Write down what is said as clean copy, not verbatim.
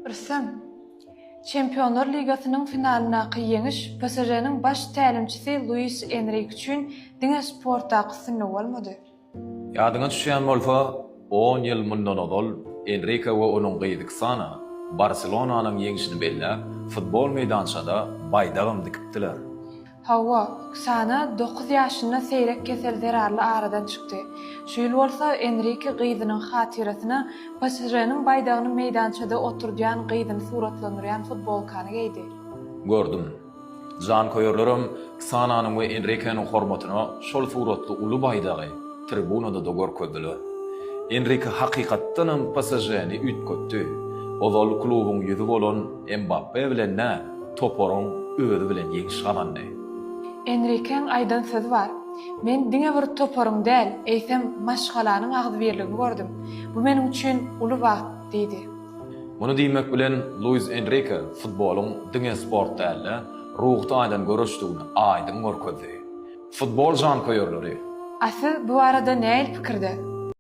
Rıssam, Çempionlar Ligasynyň finalyna ýeňiş PSG-nyň baş tälimçisi Luis Enrique üçin diňe sportda gysyny bolmady. Ýadyňa düşýän bolsa, 10 ýyl mundan ozal Enrique we onuň gyýdyk sana Barcelonanyň ýeňişini belläp, futbol meýdançada baýdagym dikipdiler. Hawa, sana 9 ýaşynda seýrek kesel zerarly aradan çykdy. Şu ýyl bolsa Enrique gyzynyň hatyrasyna PSG-nyň baýdagyny meýdançada oturjan gyzyny suratlandyrýan futbolkany geydi. Gördüm. Jan koýarlarym Sananyň we Enrique'niň hormatyna şol suratly uly baýdagy tribunada da görkezdiler. Enrique hakykatdanam PSG-ni ütkötdi. Ozal klubyň ýüzi bolan Mbappé bilen nä, toporyň özü bilen ýeňiş galandy. Enrique'ň aýdan sözi var. Men diňe bir toporyň däl, eýsem maşgalanyň agzybirligi gördüm. Bu meniň üçin uly wagt diýdi. Bunu diýmek bilen Luis Enrique futboluň diňe sport däl, ruhda aýdan görüşdigini aýdyn görkezdi. Futbol jan koýarlary. Asy bu arada näil pikirde?